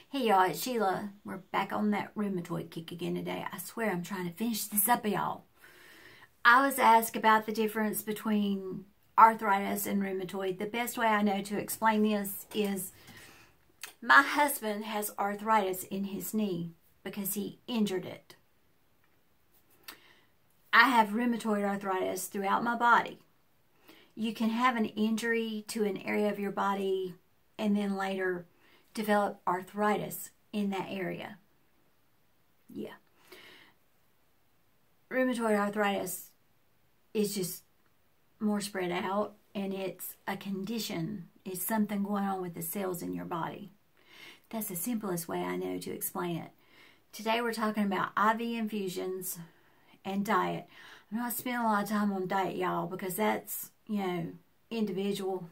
Hey y'all, it's Sheila. We're back on that rheumatoid kick again today. I swear I'm trying to finish this up, y'all. I was asked about the difference between arthritis and rheumatoid. The best way I know to explain this is my husband has arthritis in his knee because he injured it. I have rheumatoid arthritis throughout my body. You can have an injury to an area of your body and then later develop arthritis in that area. Yeah. Rheumatoid arthritis is just more spread out, and it's a condition. It's something going on with the cells in your body. That's the simplest way I know to explain it. Today we're talking about IV infusions and diet. I'm not spending a lot of time on diet, y'all, because that's, individual.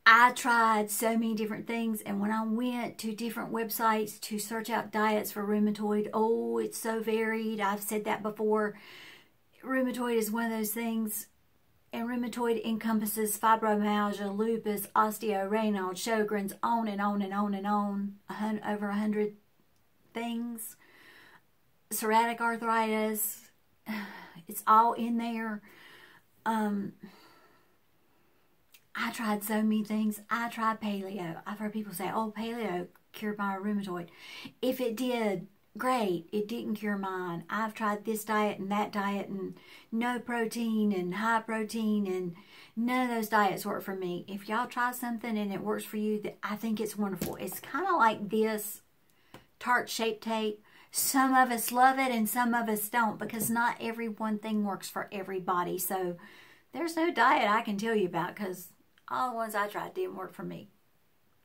I tried so many different things, and when I went to different websites to search out diets for rheumatoid, oh, it's so varied. I've said that before. Rheumatoid is one of those things, and rheumatoid encompasses fibromyalgia, lupus, osteo, Raynaud, Sjogren's, on and on and on and on, over 100 things. Psoriatic arthritis, it's all in there. I tried so many things. I tried paleo. I've heard people say, oh, paleo cured my rheumatoid. If it did, great. It didn't cure mine. I've tried this diet and that diet and no protein and high protein, and none of those diets work for me. If y'all try something and it works for you, I think it's wonderful. It's kind of like this tart shape tape. Some of us love it and some of us don't, because not every one thing works for everybody. So there's no diet I can tell you about, because all the ones I tried didn't work for me.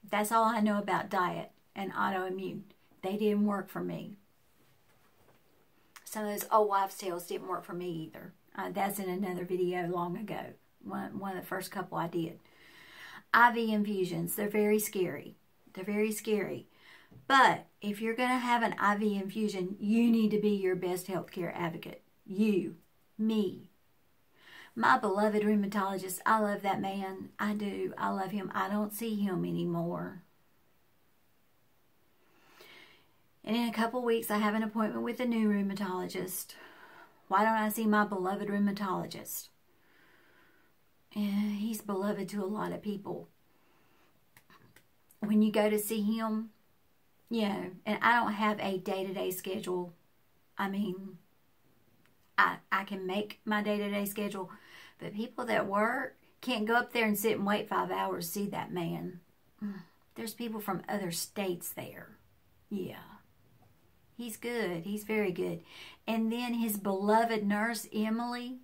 That's all I know about diet and autoimmune. They didn't work for me. Some of those old wives' tales didn't work for me either. That's in another video long ago. One of the first couple I did. IV infusions, they're very scary. They're very scary. But if you're going to have an IV infusion, you need to be your best healthcare advocate. You, me. My beloved rheumatologist, I love that man. I do. I love him. I don't see him anymore. And in a couple weeks, I have an appointment with a new rheumatologist. Why don't I see my beloved rheumatologist? He's beloved to a lot of people. When you go to see him, and I don't have a day-to-day schedule. I mean, I can make my day-to-day schedule, but people that work can't go up there and sit and wait 5 hours to see that man. There's people from other states there. Yeah. He's good. He's very good. And then his beloved nurse, Emily.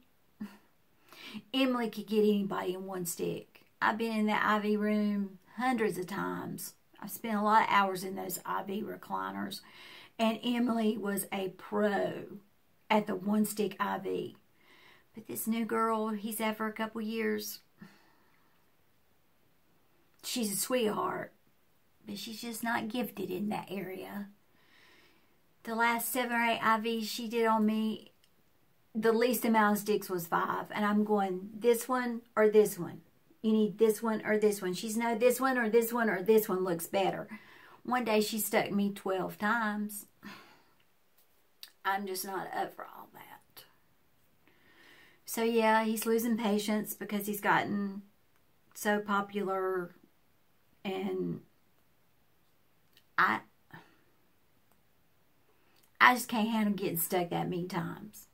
Emily could get anybody in one stick. I've been in that IV room hundreds of times. I've spent a lot of hours in those IV recliners. And Emily was a pro at the one-stick IV. But this new girl he's had for a couple years, she's a sweetheart, but she's just not gifted in that area. The last 7 or 8 IVs she did on me, the least amount of sticks was 5. And I'm going, this one or this one. You need this one or this one. She's no, this one or this one or this one looks better. One day she stuck me 12 times. I'm just not up for all that. So yeah, he's losing patience because he's gotten so popular, and I just can't handle getting stuck that many times.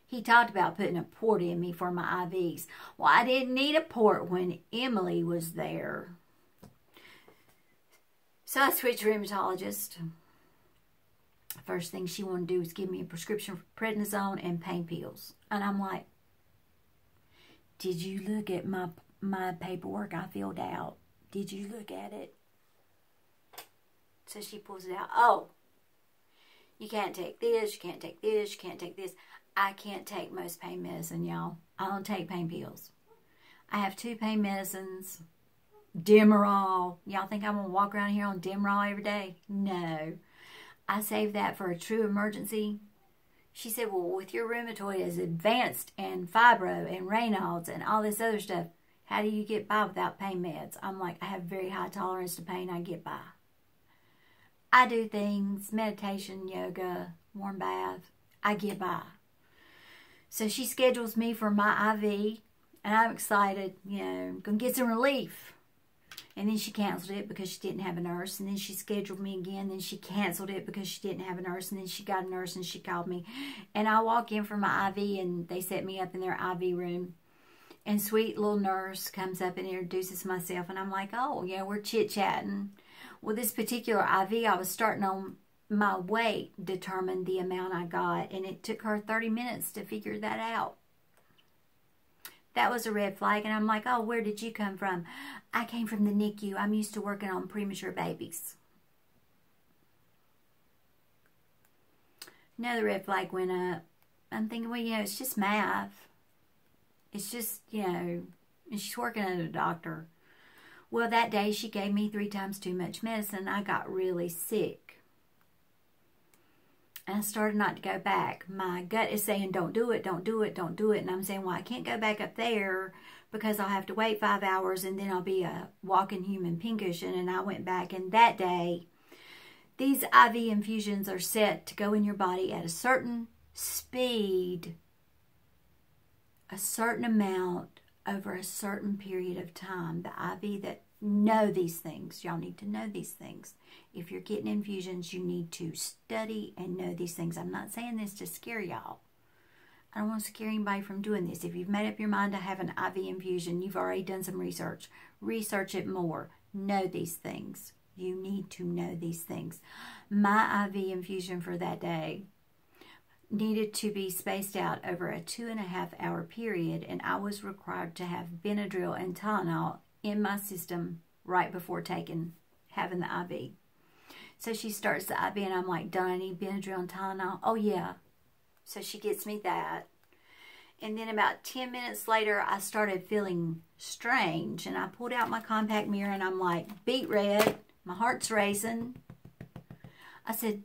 He talked about putting a port in me for my IVs. Well, I didn't need a port when Emily was there. So I switched rheumatologist. First thing she wanted to do was give me a prescription for prednisone and pain pills. And I'm like, did you look at my paperwork I filled out? Did you look at it? So she pulls it out. Oh, you can't take this, you can't take this, you can't take this. I can't take most pain medicine, y'all. I don't take pain pills. I have 2 pain medicines. Demerol. Y'all think I'm going to walk around here on Demerol every day? No. I saved that for a true emergency. She said, well, with your rheumatoid as advanced and fibro and Raynaud's and all this other stuff, how do you get by without pain meds? I'm like, I have very high tolerance to pain. I get by. I do things, meditation, yoga, warm bath. I get by. So she schedules me for my IV, and I'm excited, I'm going to get some relief. And then she canceled it because she didn't have a nurse. And then she scheduled me again. Then she canceled it because she didn't have a nurse. And then she got a nurse and she called me. And I walk in for my IV and they set me up in their IV room. And sweet little nurse comes up and introduces myself. And I'm like, oh, yeah, we're chit-chatting. Well, this particular IV I was starting on, my weight determined the amount I got. And it took her 30 minutes to figure that out. That was a red flag. And I'm like, oh, where did you come from? I came from the NICU. I'm used to working on premature babies. Another red flag went up. I'm thinking, well, it's just math. It's just, and she's working as a doctor. Well, that day she gave me 3 times too much medicine. I got really sick. And I started not to go back. My gut is saying, don't do it, don't do it, don't do it. And I'm saying, well, I can't go back up there because I'll have to wait 5 hours and then I'll be a walking human pincushion. And I went back, and that day, these IV infusions are set to go in your body at a certain speed, a certain amount over a certain period of time. The IV that know these things. Y'all need to know these things. If you're getting infusions, you need to study and know these things. I'm not saying this to scare y'all. I don't want to scare anybody from doing this. If you've made up your mind to have an IV infusion, you've already done some research. Research it more. Know these things. You need to know these things. My IV infusion for that day needed to be spaced out over a 2.5-hour period, and I was required to have Benadryl and Tylenol in my system right before having the IV. So she starts the IV, and I'm like, don't I need Benadryl and Tylenol? Oh, yeah. So she gets me that. And then about 10 minutes later, I started feeling strange, and I pulled out my compact mirror, and I'm like, beet red. My heart's racing. I said,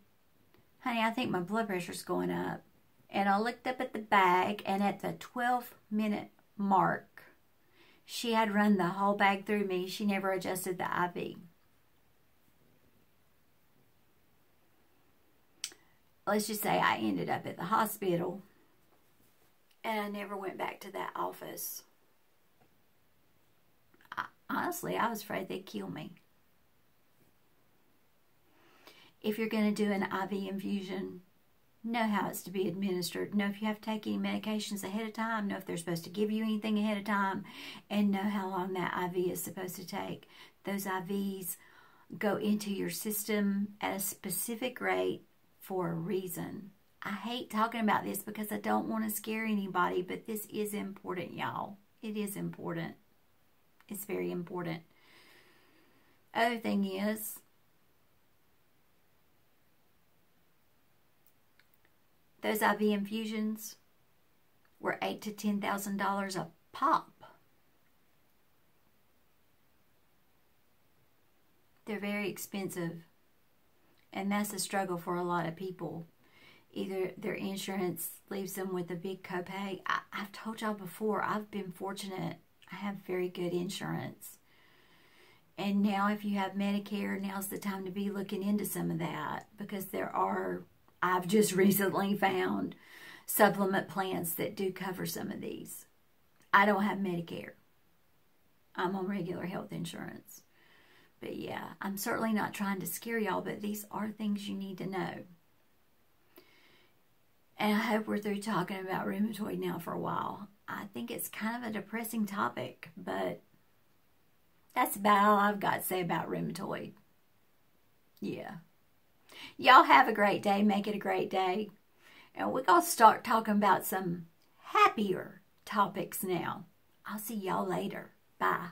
honey, I think my blood pressure's going up. And I looked up at the bag, and at the 12-minute mark, she had run the whole bag through me. She never adjusted the IV. Let's just say I ended up at the hospital, and I never went back to that office. Honestly, I was afraid they'd kill me. If you're going to do an IV infusion, know how it's to be administered. Know if you have to take any medications ahead of time. Know if they're supposed to give you anything ahead of time. And know how long that IV is supposed to take. Those IVs go into your system at a specific rate for a reason. I hate talking about this because I don't want to scare anybody, but this is important, y'all. It is important. It's very important. Other thing is, those IV infusions were $8,000 to $10,000 a pop. They're very expensive, and that's a struggle for a lot of people. Either their insurance leaves them with a big copay. I've told y'all before, I've been fortunate. I have very good insurance. And now if you have Medicare, now's the time to be looking into some of that, because I've just recently found supplement plans that do cover some of these. I don't have Medicare. I'm on regular health insurance. But yeah, I'm certainly not trying to scare y'all, but these are things you need to know. And I hope we're through talking about rheumatoid now for a while. I think it's kind of a depressing topic, but that's about all I've got to say about rheumatoid. Yeah. Y'all have a great day. Make it a great day. And we're going to start talking about some happier topics now. I'll see y'all later. Bye.